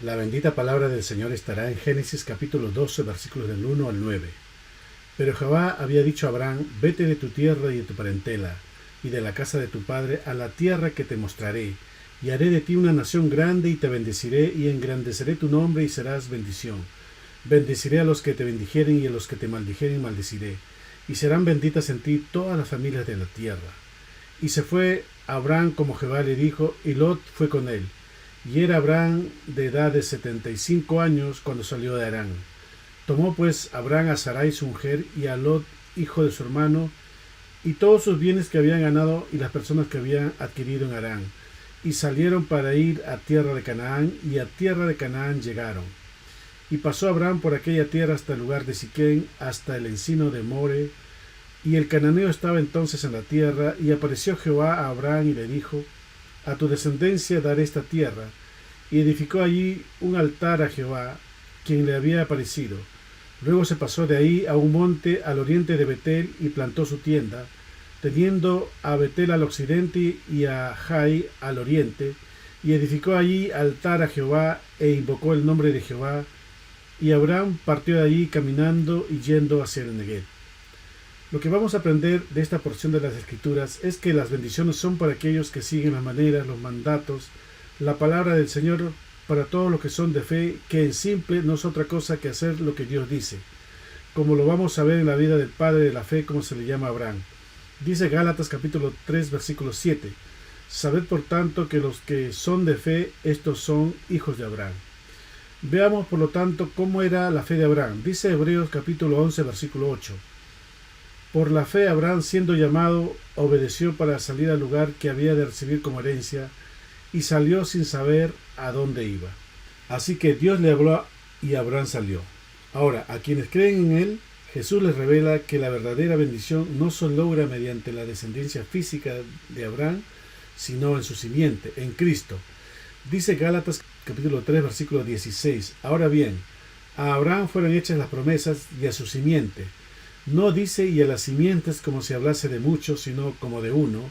La bendita palabra del Señor estará en Génesis capítulo 12, versículos del 1 al 9. Pero Jehová había dicho a Abraham: vete de tu tierra y de tu parentela, y de la casa de tu padre, a la tierra que te mostraré, y haré de ti una nación grande, y te bendeciré, y engrandeceré tu nombre, y serás bendición. Bendeciré a los que te bendijeren, y a los que te maldijeren maldeciré, y serán benditas en ti todas las familias de la tierra. Y se fue Abraham como Jehová le dijo, y Lot fue con él. Y era Abraham de edad de 75 años cuando salió de Harán. Tomó pues Abraham a Sarai su mujer, y a Lot, hijo de su hermano, y todos sus bienes que habían ganado, y las personas que habían adquirido en Harán, y salieron para ir a tierra de Canaán, y a tierra de Canaán llegaron. Y pasó Abraham por aquella tierra hasta el lugar de Siquén, hasta el encino de More, y el cananeo estaba entonces en la tierra, y apareció Jehová a Abraham y le dijo: a tu descendencia daré esta tierra. Y edificó allí un altar a Jehová, quien le había aparecido. Luego se pasó de ahí a un monte al oriente de Betel, y plantó su tienda, teniendo a Betel al occidente y a Jai al oriente, y edificó allí altar a Jehová, e invocó el nombre de Jehová. Y Abraham partió de allí caminando y yendo hacia el Neguev. Lo que vamos a aprender de esta porción de las Escrituras es que las bendiciones son para aquellos que siguen las maneras, los mandatos, la palabra del Señor, para todos los que son de fe, que en simple no es otra cosa que hacer lo que Dios dice, como lo vamos a ver en la vida del padre de la fe, como se le llama a Abraham. Dice Gálatas capítulo 3, versículo 7, sabed por tanto que los que son de fe, estos son hijos de Abraham. Veamos por lo tanto cómo era la fe de Abraham. Dice Hebreos capítulo 11, versículo 8. Por la fe Abraham, siendo llamado, obedeció para salir al lugar que había de recibir como herencia, y salió sin saber a dónde iba. Así que Dios le habló y Abraham salió. Ahora, a quienes creen en él, Jesús les revela que la verdadera bendición no se logra mediante la descendencia física de Abraham, sino en su simiente, en Cristo. Dice Gálatas capítulo 3, versículo 16. Ahora bien, a Abraham fueron hechas las promesas y a su simiente. No dice y a las simientes como si hablase de muchos, sino como de uno,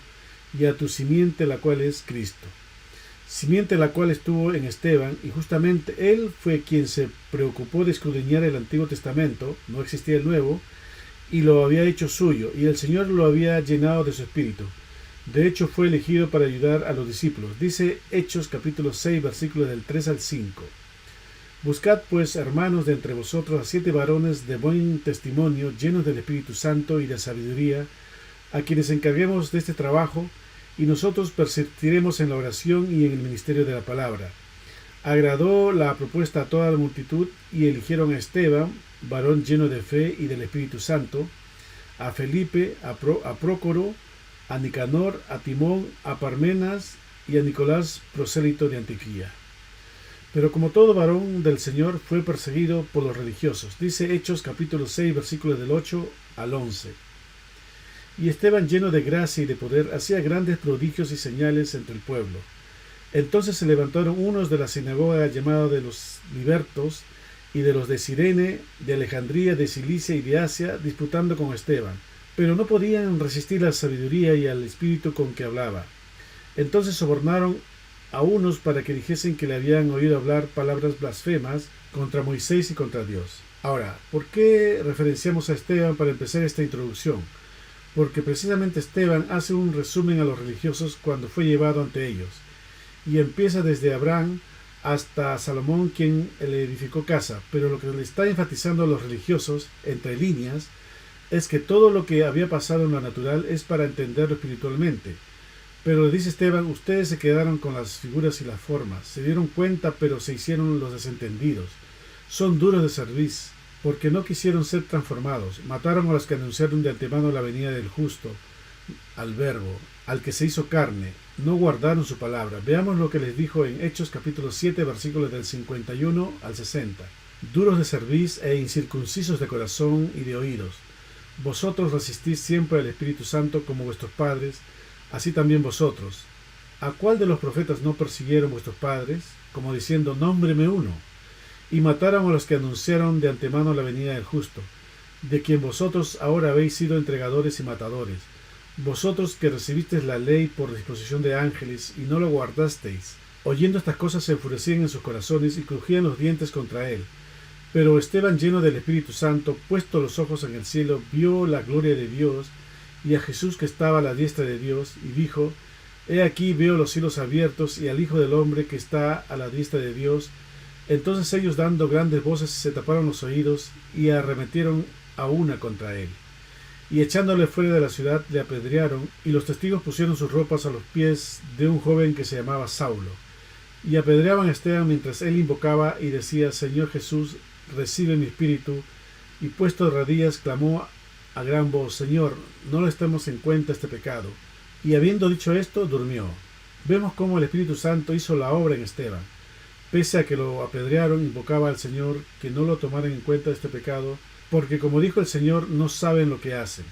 y a tu simiente, la cual es Cristo. Simiente la cual estuvo en Esteban, y justamente él fue quien se preocupó de escudriñar el Antiguo Testamento, no existía el Nuevo, y lo había hecho suyo, y el Señor lo había llenado de su espíritu. De hecho fue elegido para ayudar a los discípulos. Dice Hechos capítulo 6, versículos del 3 al 5. Buscad pues, hermanos, de entre vosotros a 7 varones de buen testimonio, llenos del Espíritu Santo y de sabiduría, a quienes encarguemos de este trabajo, y nosotros persistiremos en la oración y en el ministerio de la palabra. Agradó la propuesta a toda la multitud, y eligieron a Esteban, varón lleno de fe y del Espíritu Santo, a Felipe, a Prócoro, a Nicanor, a Timón, a Parmenas y a Nicolás, prosélito de Antioquía. Pero como todo varón del Señor fue perseguido por los religiosos. Dice Hechos capítulo 6, versículos del 8 al 11. Y Esteban, lleno de gracia y de poder, hacía grandes prodigios y señales entre el pueblo. Entonces se levantaron unos de la sinagoga llamados de los libertos y de los de Cirene, de Alejandría, de Cilicia y de Asia, disputando con Esteban. Pero no podían resistir la sabiduría y al espíritu con que hablaba. Entonces sobornaron a unos para que dijesen que le habían oído hablar palabras blasfemas contra Moisés y contra Dios. Ahora, ¿por qué referenciamos a Esteban para empezar esta introducción? Porque precisamente Esteban hace un resumen a los religiosos cuando fue llevado ante ellos, y empieza desde Abraham hasta Salomón, quien le edificó casa, pero lo que le está enfatizando a los religiosos, entre líneas, es que todo lo que había pasado en lo natural es para entenderlo espiritualmente. Pero le dice Esteban, ustedes se quedaron con las figuras y las formas, se dieron cuenta pero se hicieron los desentendidos, son duros de cerviz, porque no quisieron ser transformados, mataron a los que anunciaron de antemano la venida del justo, al Verbo, al que se hizo carne, no guardaron su palabra. Veamos lo que les dijo en Hechos capítulo 7, versículos del 51 al 60. Duros de cerviz e incircuncisos de corazón y de oídos, vosotros resistís siempre al Espíritu Santo como vuestros padres, así también vosotros. ¿A cuál de los profetas no persiguieron vuestros padres, como diciendo, nómbreme uno? Y mataron a los que anunciaron de antemano la venida del justo, de quien vosotros ahora habéis sido entregadores y matadores. Vosotros que recibisteis la ley por disposición de ángeles y no lo guardasteis, Oyendo estas cosas se enfurecían en sus corazones y crujían los dientes contra él. Pero Esteban, lleno del Espíritu Santo, puesto los ojos en el cielo, vio la gloria de Dios y a Jesús que estaba a la diestra de Dios, y dijo: He aquí veo los cielos abiertos y al Hijo del Hombre que está a la diestra de Dios. Entonces ellos, dando grandes voces, se taparon los oídos y arremetieron a una contra él. Y echándole fuera de la ciudad, le apedrearon, y los testigos pusieron sus ropas a los pies de un joven que se llamaba Saulo. Y apedreaban a Esteban mientras él invocaba y decía: Señor Jesús, recibe mi espíritu. Y puesto de rodillas, clamó a gran voz: Señor, no le estemos en cuenta este pecado. Y habiendo dicho esto, durmió. Vemos cómo el Espíritu Santo hizo la obra en Esteban. Pese a que lo apedrearon, invocaba al Señor que no lo tomaran en cuenta este pecado, porque, como dijo el Señor, no saben lo que hacen.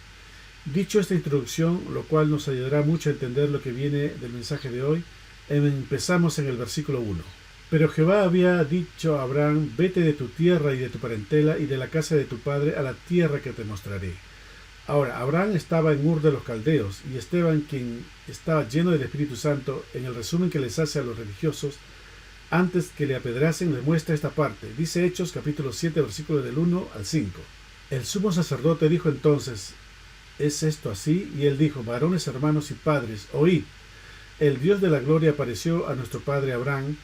Dicho esta introducción, lo cual nos ayudará mucho a entender lo que viene del mensaje de hoy, empezamos en el versículo 1. Pero Jehová había dicho a Abraham: Vete de tu tierra y de tu parentela y de la casa de tu padre a la tierra que te mostraré. Ahora, Abraham estaba en Ur de los Caldeos, y Esteban, quien estaba lleno del Espíritu Santo, en el resumen que les hace a los religiosos, antes que le apedrasen, le muestra esta parte. Dice Hechos capítulo 7, versículos del 1 al 5. El sumo sacerdote dijo entonces: ¿Es esto así? Y él dijo: Varones, hermanos y padres, oíd. El Dios de la gloria apareció a nuestro padre Abraham,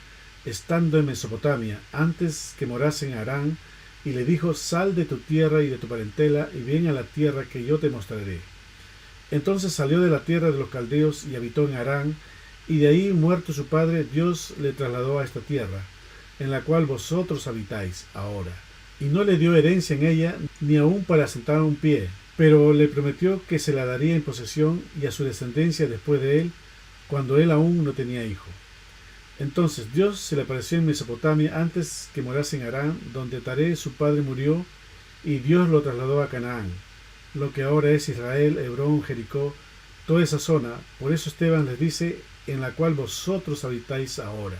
estando en Mesopotamia, antes que morase en Harán, y le dijo: Sal de tu tierra y de tu parentela, y ven a la tierra que yo te mostraré. Entonces salió de la tierra de los caldeos y habitó en Harán, y de ahí, muerto su padre, Dios le trasladó a esta tierra, en la cual vosotros habitáis ahora. Y no le dio herencia en ella, ni aun para sentar un pie, pero le prometió que se la daría en posesión y a su descendencia después de él, cuando él aún no tenía hijo. Entonces Dios se le apareció en Mesopotamia antes que morase en Harán, donde Taré su padre murió, y Dios lo trasladó a Canaán, lo que ahora es Israel, Hebrón, Jericó, toda esa zona. Por eso Esteban les dice: en la cual vosotros habitáis ahora.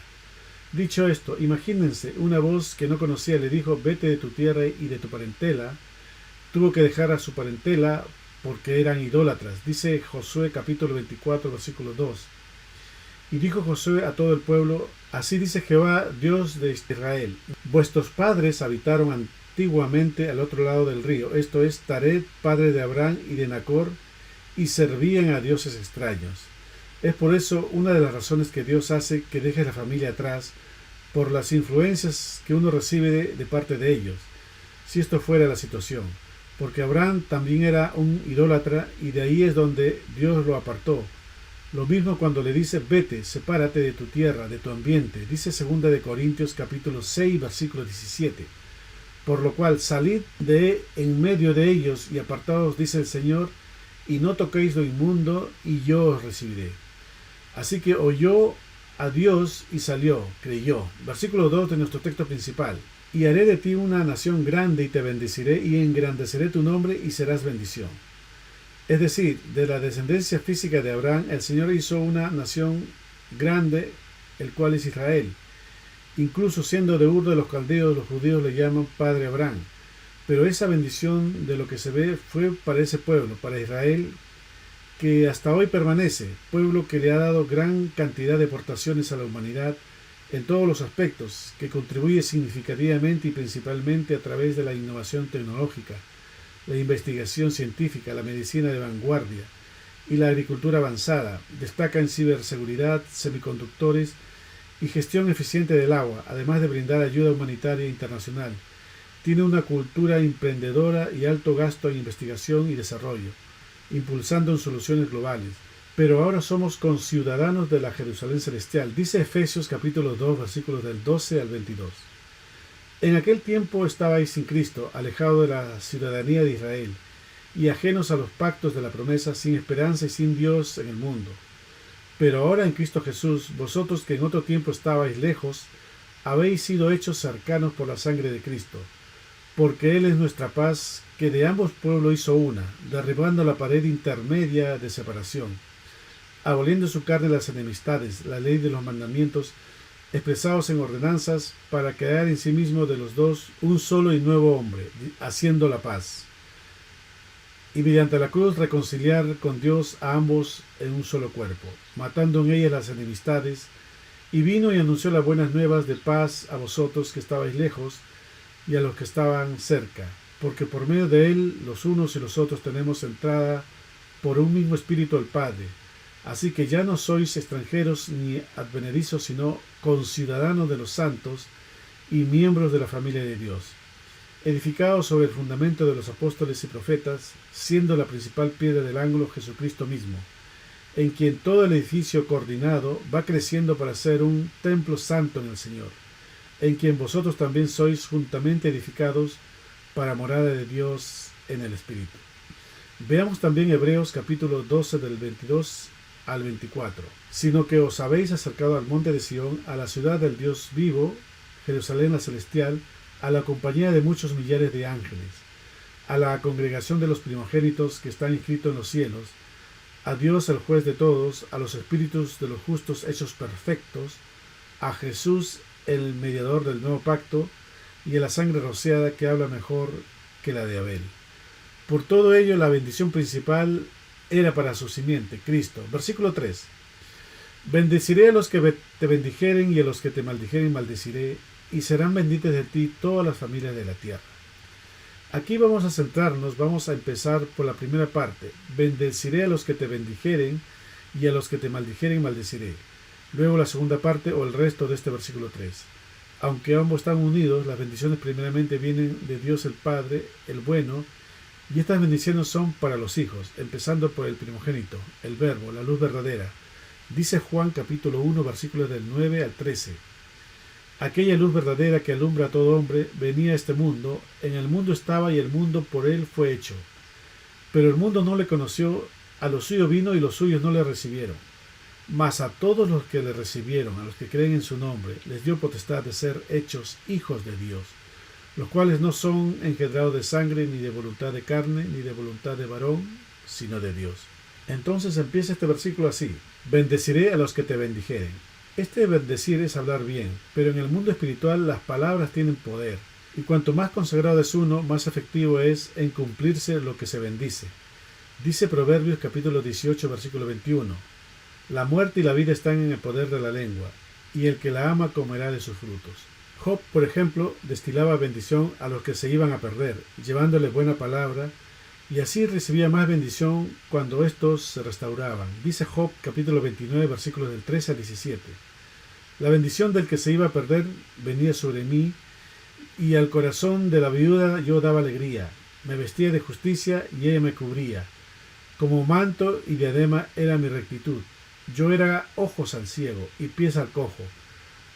Dicho esto, imagínense, una voz que no conocía le dijo: Vete de tu tierra y de tu parentela. Tuvo que dejar a su parentela porque eran idólatras. Dice Josué capítulo 24, versículo 2. Y dijo Josué a todo el pueblo: Así dice Jehová, Dios de Israel: Vuestros padres habitaron antiguamente al otro lado del río, esto es, Taret, padre de Abraham y de Nacor, y servían a dioses extraños. Es por eso una de las razones que Dios hace que dejes la familia atrás, por las influencias que uno recibe de parte de ellos, si esto fuera la situación. Porque Abraham también era un idólatra, y de ahí es donde Dios lo apartó. Lo mismo cuando le dice: Vete, sepárate de tu tierra, de tu ambiente. Dice 2 de Corintios capítulo 6, versículo 17. Por lo cual, salid de en medio de ellos y apartaos, dice el Señor, y no toquéis lo inmundo, y yo os recibiré. Así que oyó a Dios y salió, creyó. Versículo 2 de nuestro texto principal. Y haré de ti una nación grande y te bendeciré y engrandeceré tu nombre y serás bendición. Es decir, de la descendencia física de Abraham, el Señor hizo una nación grande, el cual es Israel. Incluso siendo de Ur de los Caldeos, los judíos le llaman Padre Abraham. Pero esa bendición de lo que se ve fue para ese pueblo, para Israel, que hasta hoy permanece, pueblo que le ha dado gran cantidad de aportaciones a la humanidad en todos los aspectos, que contribuye significativamente y principalmente a través de la innovación tecnológica, la investigación científica, la medicina de vanguardia y la agricultura avanzada. Destaca en ciberseguridad, semiconductores y gestión eficiente del agua, además de brindar ayuda humanitaria internacional. Tiene una cultura emprendedora y alto gasto en investigación y desarrollo, impulsando en soluciones globales. Pero ahora somos conciudadanos de la Jerusalén celestial, dice Efesios capítulo 2, versículos del 12 al 22. En aquel tiempo estabais sin Cristo, alejados de la ciudadanía de Israel, y ajenos a los pactos de la promesa, sin esperanza y sin Dios en el mundo. Pero ahora en Cristo Jesús, vosotros que en otro tiempo estabais lejos, habéis sido hechos cercanos por la sangre de Cristo, porque Él es nuestra paz, que de ambos pueblos hizo una, derribando la pared intermedia de separación, aboliendo su carne las enemistades, la ley de los mandamientos, expresados en ordenanzas, para crear en sí mismo de los dos un solo y nuevo hombre, haciendo la paz, y mediante la cruz reconciliar con Dios a ambos en un solo cuerpo, matando en ellas las enemistades, Y vino y anunció las buenas nuevas de paz a vosotros que estabais lejos y a los que estaban cerca, porque por medio de él los unos y los otros tenemos entrada por un mismo espíritu al Padre. Así que ya no sois extranjeros ni advenedizos, sino conciudadanos de los santos y miembros de la familia de Dios, edificados sobre el fundamento de los apóstoles y profetas, siendo la principal piedra del ángulo Jesucristo mismo, en quien todo el edificio coordinado va creciendo para ser un templo santo en el Señor, en quien vosotros también sois juntamente edificados para morada de Dios en el Espíritu. Veamos también Hebreos capítulo 12 del 22 al 24. Sino que os habéis acercado al monte de Sión, a la ciudad del Dios vivo, Jerusalén la celestial, a la compañía de muchos millares de ángeles, a la congregación de los primogénitos que están inscritos en los cielos, a Dios el juez de todos, a los espíritus de los justos hechos perfectos, a Jesús el mediador del nuevo pacto, y a la sangre rociada que habla mejor que la de Abel. Por todo ello la bendición principal era para su simiente, Cristo. Versículo 3. Bendeciré a los que te bendijeren y a los que te maldijeren maldeciré, y serán benditas de ti todas las familias de la tierra. Aquí vamos a centrarnos, vamos a empezar por la primera parte. Bendeciré a los que te bendijeren y a los que te maldijeren maldeciré. Luego la segunda parte o el resto de este versículo 3. Aunque ambos están unidos, las bendiciones primeramente vienen de Dios el Padre, el bueno, y estas bendiciones son para los hijos, empezando por el primogénito, el Verbo, la luz verdadera. Dice Juan capítulo 1, versículos del 9 al 13. Aquella luz verdadera que alumbra a todo hombre venía a este mundo, en el mundo estaba y el mundo por él fue hecho. Pero el mundo no le conoció, a lo suyo vino y los suyos no le recibieron. Mas a todos los que le recibieron, a los que creen en su nombre, les dio potestad de ser hechos hijos de Dios, los cuales no son engendrados de sangre, ni de voluntad de carne, ni de voluntad de varón, sino de Dios. Entonces empieza este versículo así: bendeciré a los que te bendijeren. Este bendecir es hablar bien, pero en el mundo espiritual las palabras tienen poder, y cuanto más consagrado es uno, más efectivo es en cumplirse lo que se bendice. Dice Proverbios capítulo 18, versículo 21. La muerte y la vida están en el poder de la lengua, y el que la ama comerá de sus frutos. Job, por ejemplo, destilaba bendición a los que se iban a perder, llevándoles buena palabra, y así recibía más bendición cuando éstos se restauraban. Dice Job capítulo 29, versículos del 13 al 17. La bendición del que se iba a perder venía sobre mí, y al corazón de la viuda yo daba alegría. Me vestía de justicia y ella me cubría. Como manto y diadema era mi rectitud. Yo era ojos al ciego y pies al cojo.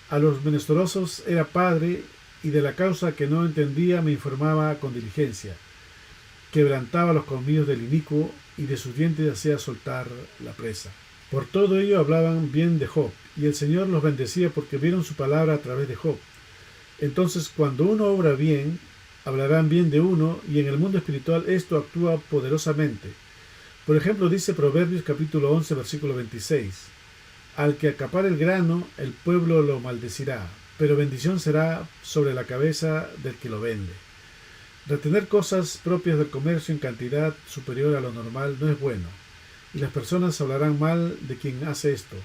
A los menesterosos era padre, y de la causa que no entendía me informaba con diligencia. Quebrantaba los colmillos del inicuo, y de sus dientes hacía soltar la presa. Por todo ello hablaban bien de Job, y el Señor los bendecía porque vieron su palabra a través de Job. Entonces, cuando uno obra bien, hablarán bien de uno, y en el mundo espiritual esto actúa poderosamente. Por ejemplo, dice Proverbios capítulo 11, versículo 26. Al que acapare el grano, el pueblo lo maldecirá, pero bendición será sobre la cabeza del que lo vende. Retener cosas propias del comercio en cantidad superior a lo normal no es bueno, y las personas hablarán mal de quien hace esto,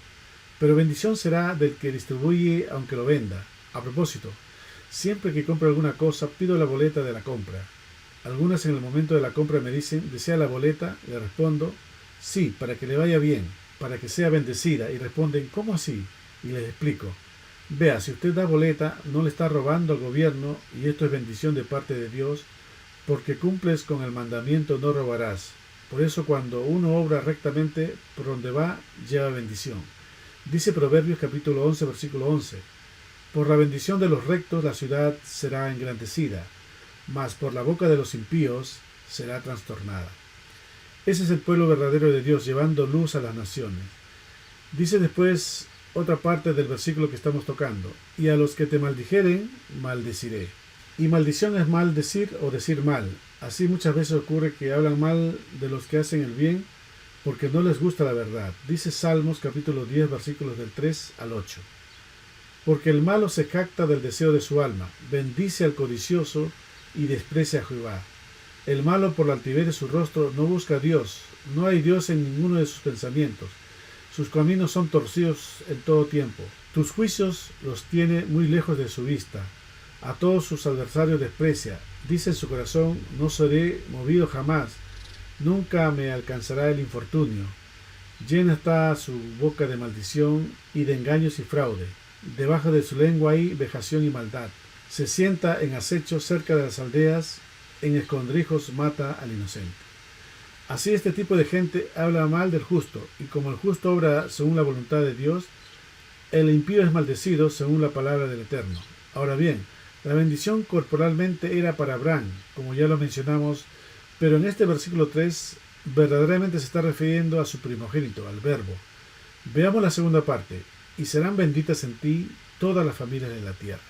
pero bendición será del que distribuye aunque lo venda. A propósito, siempre que compro alguna cosa, pido la boleta de la compra. Algunas en el momento de la compra me dicen: ¿desea la boleta? Le respondo: sí, para que le vaya bien, para que sea bendecida, y responden: ¿cómo así? Y les explico: vea, si usted da boleta, no le está robando al gobierno, y esto es bendición de parte de Dios, porque cumples con el mandamiento: no robarás. Por eso cuando uno obra rectamente, por donde va, lleva bendición. Dice Proverbios capítulo 11, versículo 11. Por la bendición de los rectos la ciudad será engrandecida, mas por la boca de los impíos será trastornada. Ese es el pueblo verdadero de Dios, llevando luz a las naciones. Dice después otra parte del versículo que estamos tocando: y a los que te maldijeren, maldeciré. Y maldición es maldecir o decir mal. Así muchas veces ocurre que hablan mal de los que hacen el bien porque no les gusta la verdad. Dice Salmos capítulo 10, versículos del 3 al 8. Porque el malo se jacta del deseo de su alma, bendice al codicioso y desprecia a Jehová. El malo por la altivez de su rostro no busca a Dios, no hay Dios en ninguno de sus pensamientos. sus caminos son torcidos en todo tiempo. Tus juicios los tiene muy lejos de su vista. A todos sus adversarios desprecia. Dice en su corazón: no seré movido jamás, nunca me alcanzará el infortunio. Llena está su boca de maldición y de engaños y fraude. Debajo de su lengua hay vejación y maldad. Se sienta en acecho cerca de las aldeas, en escondrijos mata al inocente. Así este tipo de gente habla mal del justo, y como el justo obra según la voluntad de Dios, el impío es maldecido según la palabra del Eterno. Ahora bien, la bendición corporalmente era para Abraham, como ya lo mencionamos, pero en este versículo 3 verdaderamente se está refiriendo a su primogénito, al Verbo. Veamos la segunda parte. Y serán benditas en ti todas las familias de la tierra.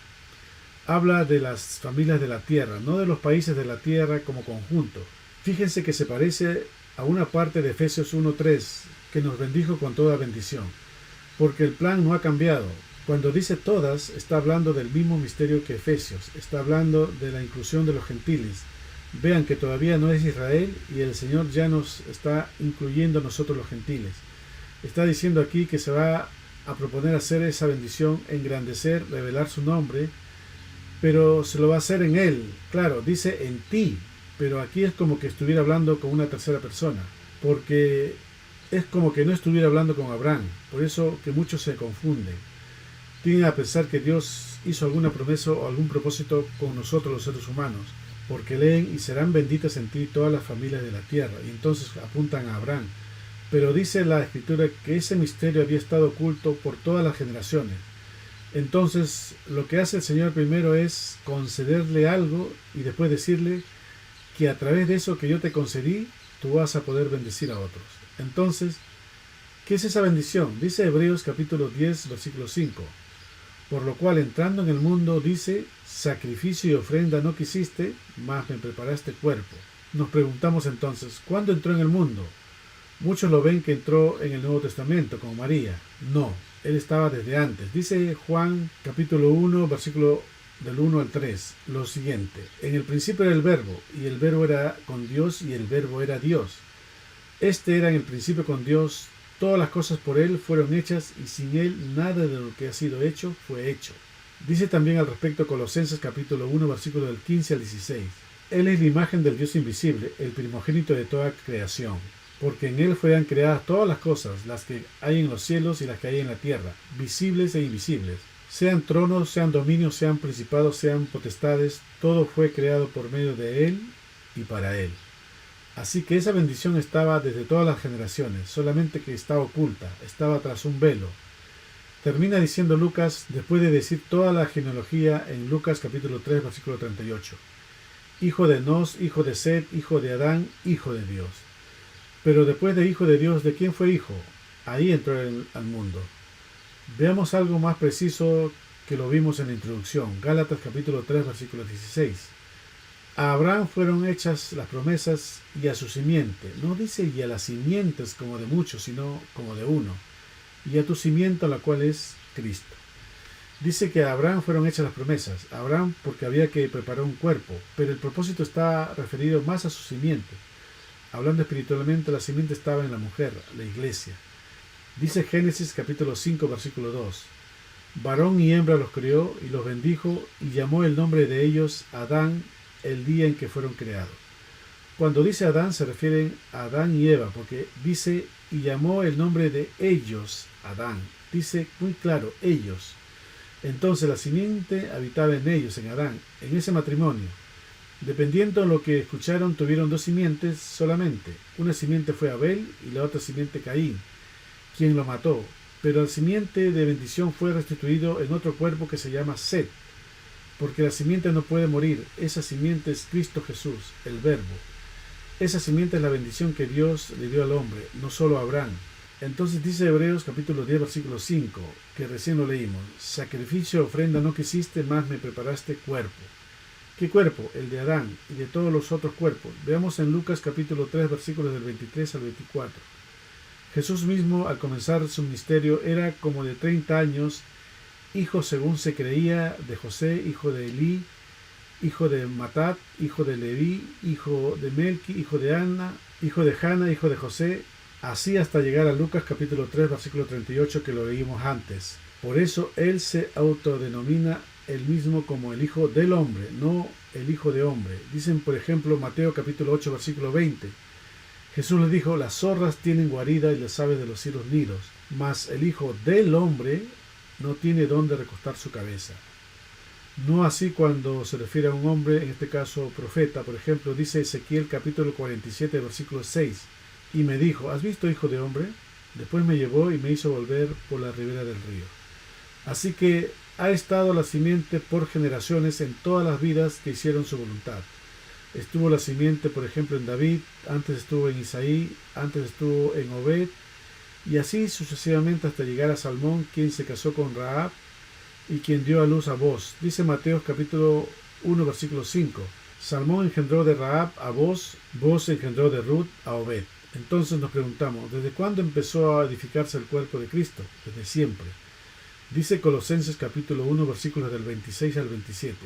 Habla de las familias de la tierra, no de los países de la tierra como conjunto. Fíjense que se parece a una parte de Efesios 1:3, que nos bendijo con toda bendición, porque el plan no ha cambiado. Cuando dice todas, está hablando del mismo misterio que Efesios, está hablando de la inclusión de los gentiles. Vean que todavía no es Israel y el Señor ya nos está incluyendo a nosotros los gentiles. Está diciendo aquí que se va a proponer hacer esa bendición, engrandecer, revelar su nombre, pero se lo va a hacer en Él. Claro, dice en ti, pero aquí es como que estuviera hablando con una tercera persona, porque es como que no estuviera hablando con Abraham. Por eso que muchos se confunden. Tienen a pensar que Dios hizo alguna promesa o algún propósito con nosotros los seres humanos, porque leen y serán benditas en ti todas las familias de la tierra, y entonces apuntan a Abraham. Pero dice la Escritura que ese misterio había estado oculto por todas las generaciones. Entonces, lo que hace el Señor primero es concederle algo y después decirle que a través de eso que yo te concedí, tú vas a poder bendecir a otros. Entonces, ¿qué es esa bendición? Dice Hebreos capítulo 10, versículo 5. Por lo cual, entrando en el mundo, dice: sacrificio y ofrenda no quisiste, mas me preparaste cuerpo. Nos preguntamos entonces, ¿cuándo entró en el mundo? Muchos lo ven que entró en el Nuevo Testamento, como María. No, él estaba desde antes. Dice Juan capítulo 1, versículo del 1 al 3, lo siguiente: en el principio era el Verbo, y el Verbo era con Dios, y el Verbo era Dios. Este era en el principio con Dios. Todas las cosas por él fueron hechas, y sin él nada de lo que ha sido hecho fue hecho. Dice también al respecto Colosenses capítulo 1, versículo del 15 al 16. Él es la imagen del Dios invisible, el primogénito de toda creación. Porque en él fueron creadas todas las cosas, las que hay en los cielos y las que hay en la tierra, visibles e invisibles. Sean tronos, sean dominios, sean principados, sean potestades, todo fue creado por medio de él y para él. Así que esa bendición estaba desde todas las generaciones, solamente que estaba oculta, estaba tras un velo. Termina diciendo Lucas, después de decir toda la genealogía en Lucas capítulo 3, versículo 38. Hijo de Enos, hijo de Set, hijo de Adán, hijo de Dios. Pero después de hijo de Dios, ¿de quién fue hijo? Ahí entró al mundo. Veamos algo más preciso que lo vimos en la introducción. Gálatas capítulo 3, versículo 16. A Abraham fueron hechas las promesas y a su simiente. No dice y a las simientes como de muchos, sino como de uno. Y a tu simiente, la cual es Cristo. Dice que a Abraham fueron hechas las promesas. A Abraham porque había que preparar un cuerpo, pero el propósito está referido más a su simiente. Hablando espiritualmente, la simiente estaba en la mujer, la iglesia. Dice Génesis capítulo 5, versículo 2. Varón y hembra los crió y los bendijo y llamó el nombre de ellos Adán el día en que fueron creados. Cuando dice Adán se refieren a Adán y Eva, porque dice y llamó el nombre de ellos Adán. Dice muy claro, ellos. Entonces la simiente habitaba en ellos, en Adán, en ese matrimonio. Dependiendo de lo que escucharon, tuvieron dos simientes solamente. Una simiente fue Abel y la otra simiente Caín, quien lo mató. Pero el simiente de bendición fue restituido en otro cuerpo que se llama Set, porque la simiente no puede morir. Esa simiente es Cristo Jesús, el Verbo. Esa simiente es la bendición que Dios le dio al hombre, no solo a Abraham. Entonces dice Hebreos capítulo 10, versículo 5, que recién lo leímos: sacrificio, ofrenda no quisiste, más me preparaste cuerpo. ¿Qué cuerpo? El de Adán y de todos los otros cuerpos. Veamos en Lucas capítulo 3, versículos del 23 al 24. Jesús mismo, al comenzar su ministerio, era como de 30 años, hijo según se creía de José, hijo de Elí, hijo de Matat, hijo de Leví, hijo de Melqui, hijo de Anna, hijo de Jana, hijo de José, Así hasta llegar a Lucas capítulo 3 versículo 38 que lo leímos antes. Por eso él se autodenomina él mismo como el Hijo del Hombre, no el Hijo de Hombre. Dicen por ejemplo Mateo capítulo 8 versículo 20. Jesús les dijo: las zorras tienen guarida y las aves de los cielos nidos, mas el Hijo del Hombre no tiene dónde recostar su cabeza. No así cuando se refiere a un hombre, en este caso profeta. Por ejemplo, dice Ezequiel capítulo 47 versículo 6. Y me dijo: ¿has visto, hijo de hombre? Después me llevó y me hizo volver por la ribera del río. Así que ha estado la simiente por generaciones en todas las vidas que hicieron su voluntad. Estuvo la simiente, por ejemplo, en David, antes estuvo en Isaí, antes estuvo en Obed, y así sucesivamente hasta llegar a Salmón, quien se casó con Rahab y quien dio a luz a Boz. Dice Mateo capítulo 1 versículo 5. Salmón engendró de Rahab a Boz, Boz engendró de Ruth a Obed. Entonces nos preguntamos, ¿desde cuándo empezó a edificarse el cuerpo de Cristo? Desde siempre. Dice Colosenses capítulo 1 versículos del 26 al 27.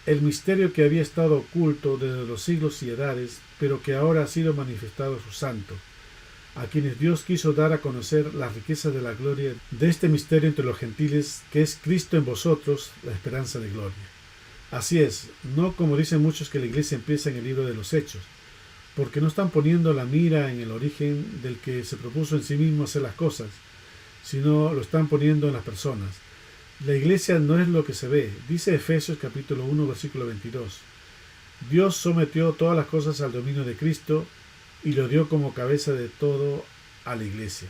El misterio que había estado oculto desde los siglos y edades, pero que ahora ha sido manifestado a sus santos, a quienes Dios quiso dar a conocer las riquezas de la gloria de este misterio entre los gentiles, que es Cristo en vosotros, la esperanza de gloria. Así es, no como dicen muchos que la iglesia empieza en el libro de los Hechos, porque no están poniendo la mira en el origen del que se propuso en sí mismo hacer las cosas, sino lo están poniendo en las personas. La iglesia no es lo que se ve. Dice Efesios capítulo 1 versículo 22. Dios sometió todas las cosas al dominio de Cristo y lo dio como cabeza de todo a la iglesia.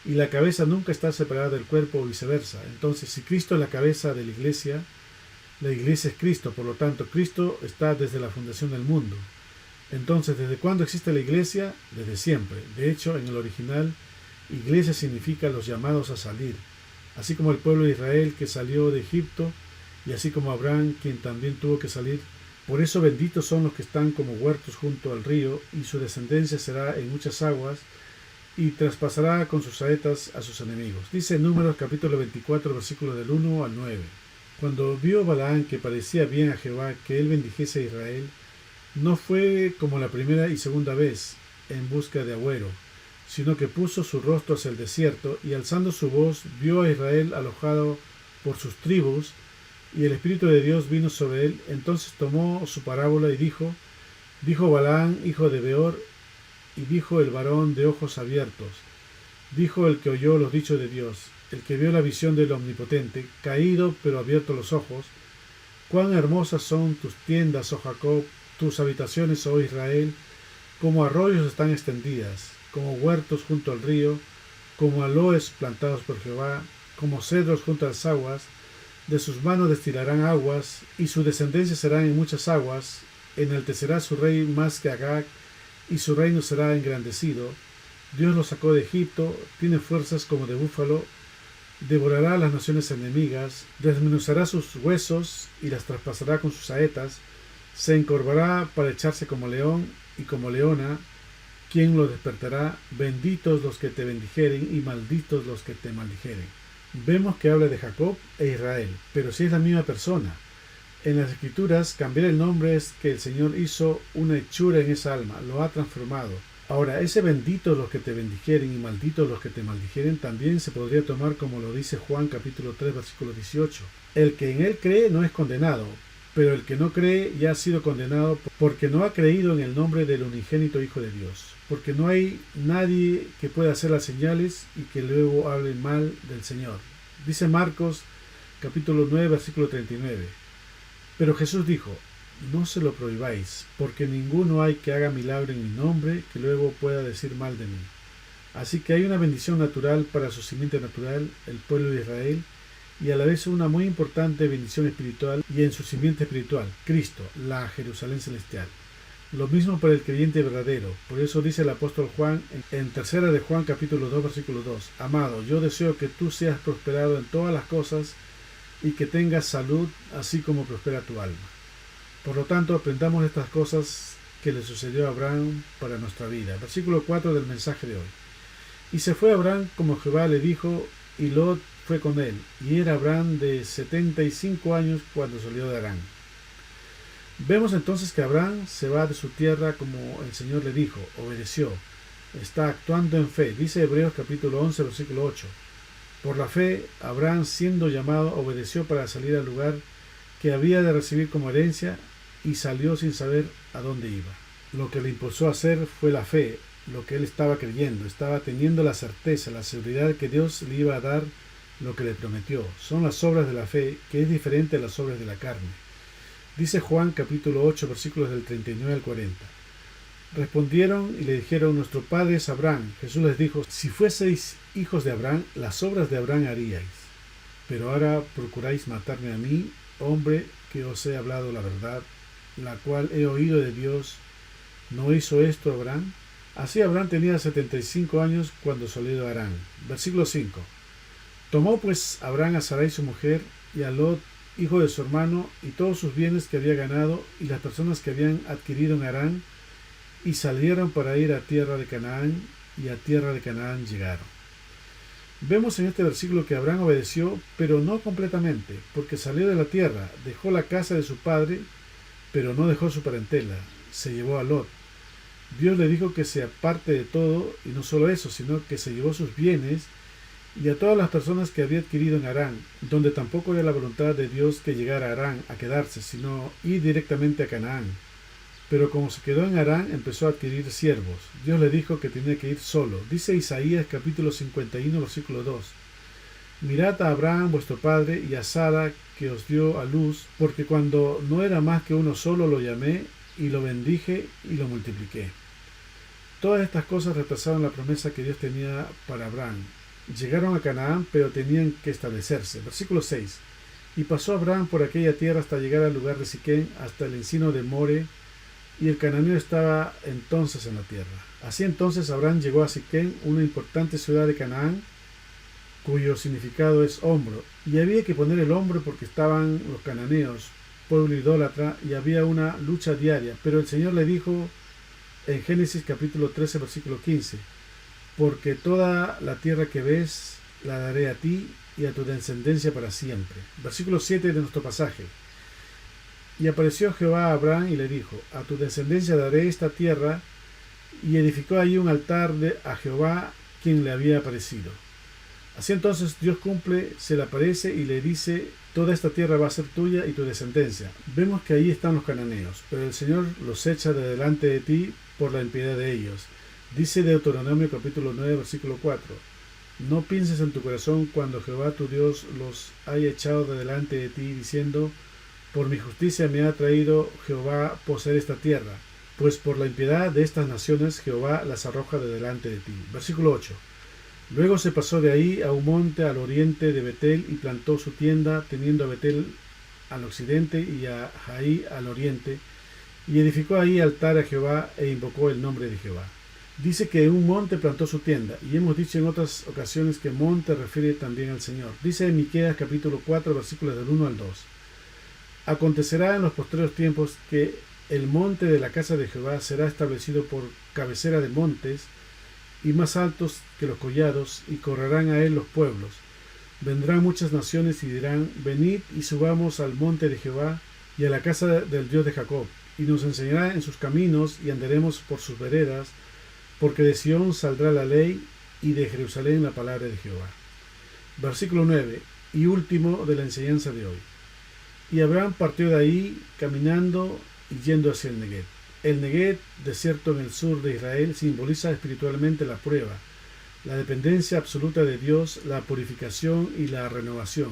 Y la cabeza nunca está separada del cuerpo o viceversa. Entonces, si Cristo es la cabeza de la iglesia es Cristo. Por lo tanto, Cristo está desde la fundación del mundo. Entonces, ¿desde cuándo existe la iglesia? Desde siempre. De hecho, en el original, iglesia significa los llamados a salir. Así como el pueblo de Israel que salió de Egipto, y así como Abraham, quien también tuvo que salir. Por eso benditos son los que están como huertos junto al río, y su descendencia será en muchas aguas, y traspasará con sus saetas a sus enemigos. Dice en Números capítulo 24, versículos del 1 al 9. Cuando vio Balaam que parecía bien a Jehová que él bendijese a Israel, no fue como la primera y segunda vez en busca de agüero, sino que puso su rostro hacia el desierto, y alzando su voz vio a Israel alojado por sus tribus, y el Espíritu de Dios vino sobre él. Entonces tomó su parábola y dijo Balaam, hijo de Beor, y dijo el varón de ojos abiertos, dijo el que oyó los dichos de Dios, el que vio la visión del Omnipotente, caído pero abierto los ojos: cuán hermosas son tus tiendas, oh Jacob, tus habitaciones, oh Israel, como arroyos están extendidas, como huertos junto al río, como aloes plantados por Jehová, como cedros junto a las aguas. De sus manos destilarán aguas, y su descendencia será en muchas aguas. Enaltecerá su rey más que Agag, y su reino será engrandecido. Dios lo sacó de Egipto, tiene fuerzas como de búfalo, devorará a las naciones enemigas, desmenuzará sus huesos y las traspasará con sus saetas, se encorvará para echarse como león y como leona. ¿Quién lo despertará? Benditos los que te bendijeren y malditos los que te maldijeren. Vemos que habla de Jacob e Israel, pero si es la misma persona. En las Escrituras, cambiar el nombre es que el Señor hizo una hechura en esa alma, lo ha transformado. Ahora, ese benditos los que te bendijeren y malditos los que te maldijeren también se podría tomar como lo dice Juan capítulo 3 versículo 18. El que en él cree no es condenado, pero el que no cree ya ha sido condenado porque no ha creído en el nombre del unigénito Hijo de Dios. Porque no hay nadie que pueda hacer las señales y que luego hable mal del Señor. Dice Marcos capítulo 9 versículo 39. Pero Jesús dijo: no se lo prohibáis, porque ninguno hay que haga milagro en mi nombre que luego pueda decir mal de mí. Así que hay una bendición natural para su simiente natural, el pueblo de Israel, y a la vez una muy importante bendición espiritual y en su simiente espiritual, Cristo, la Jerusalén celestial. Lo mismo para el creyente verdadero. Por eso dice el apóstol Juan en 3 de Juan capítulo 2 versículo 2: amado, yo deseo que tú seas prosperado en todas las cosas y que tengas salud así como prospera tu alma. Por lo tanto, aprendamos estas cosas que le sucedió a Abraham para nuestra vida. Versículo 4 del mensaje de hoy. Y se fue Abraham como Jehová le dijo, y Lot fue con él. Y era Abraham de 75 años cuando salió de Harán. Vemos entonces que Abraham se va de su tierra como el Señor le dijo, obedeció. está actuando en fe. Dice Hebreos capítulo 11, versículo 8. Por la fe, Abraham, siendo llamado, obedeció para salir al lugar que había de recibir como herencia y salió sin saber a dónde iba. Lo que le impulsó a hacer fue la fe, lo que él estaba creyendo, estaba teniendo la certeza, la seguridad que Dios le iba a dar lo que le prometió. Son las obras de la fe, que es diferente a las obras de la carne. Dice Juan capítulo 8, versículos del 39 al 40. Respondieron y le dijeron: nuestro padre es Abraham. Jesús les dijo: si fueseis hijos de Abraham, las obras de Abraham haríais. Pero ahora procuráis matarme a mí, hombre que os he hablado la verdad, la cual he oído de Dios. ¿No hizo esto Abraham? Así Abraham tenía 75 años cuando salió de Harán. Versículo 5. Tomó pues Abraham a Sarai su mujer, y a Lot, hijo de su hermano, y todos sus bienes que había ganado, y las personas que habían adquirido en Harán, y salieron para ir a tierra de Canaán, y a tierra de Canaán llegaron. Vemos en este versículo que Abraham obedeció, pero no completamente, porque salió de la tierra, dejó la casa de su padre, pero no dejó su parentela, se llevó a Lot. Dios le dijo que se aparte de todo, y no solo eso, sino que se llevó sus bienes y a todas las personas que había adquirido en Harán, donde tampoco era la voluntad de Dios que llegara a Harán a quedarse, sino ir directamente a Canaán. Pero como se quedó en Harán, empezó a adquirir siervos. Dios le dijo que tenía que ir solo. Dice Isaías capítulo 51, versículo 2. Mirad a Abraham vuestro padre y a Sara que os dio a luz, porque cuando no era más que uno solo lo llamé, y lo bendije y lo multipliqué. Todas estas cosas retrasaron la promesa que Dios tenía para Abraham. Llegaron a Canaán, pero tenían que establecerse. Versículo 6. Y pasó Abraham por aquella tierra hasta llegar al lugar de Siquén, hasta el encino de More, y el cananeo estaba entonces en la tierra. Así entonces Abraham llegó a Siquén, una importante ciudad de Canaán, cuyo significado es hombro, y había que poner el hombro porque estaban los cananeos, pueblo idólatra, y había una lucha diaria. Pero el Señor le dijo en Génesis capítulo 13, versículo 15, porque toda la tierra que ves la daré a ti y a tu descendencia para siempre. Versículo 7 de nuestro pasaje. Y apareció Jehová a Abraham y le dijo: a tu descendencia daré esta tierra, y edificó allí un altar a Jehová, quien le había aparecido. Así entonces Dios cumple, se le aparece y le dice: toda esta tierra va a ser tuya y tu descendencia. Vemos que ahí están los cananeos, pero el Señor los echa de delante de ti por la impiedad de ellos. Dice Deuteronomio capítulo 9, versículo 4. No pienses en tu corazón cuando Jehová tu Dios los haya echado de delante de ti, diciendo: por mi justicia me ha traído Jehová poseer esta tierra, pues por la impiedad de estas naciones Jehová las arroja de delante de ti. Versículo 8. Luego se pasó de ahí a un monte al oriente de Betel y plantó su tienda, teniendo a Betel al occidente y a Jaí al oriente, y edificó ahí altar a Jehová e invocó el nombre de Jehová. Dice que en un monte plantó su tienda, y hemos dicho en otras ocasiones que monte refiere también al Señor. Dice en Miqueas capítulo 4, versículos del 1 al 2. Acontecerá en los postreros tiempos que el monte de la casa de Jehová será establecido por cabecera de montes, y más altos que los collados, y correrán a él los pueblos. Vendrán muchas naciones y dirán: venid y subamos al monte de Jehová y a la casa del Dios de Jacob, y nos enseñará en sus caminos y andaremos por sus veredas, porque de Sión saldrá la ley y de Jerusalén la palabra de Jehová. Versículo 9 y último de la enseñanza de hoy. Y Abraham partió de ahí caminando y yendo hacia el Neguev. El Neguev, desierto en el sur de Israel, simboliza espiritualmente la prueba, la dependencia absoluta de Dios, la purificación y la renovación.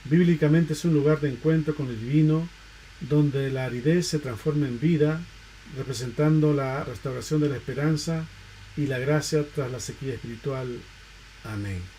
Bíblicamente es un lugar de encuentro con el divino, donde la aridez se transforma en vida, representando la restauración de la esperanza y la gracia tras la sequía espiritual. Amén.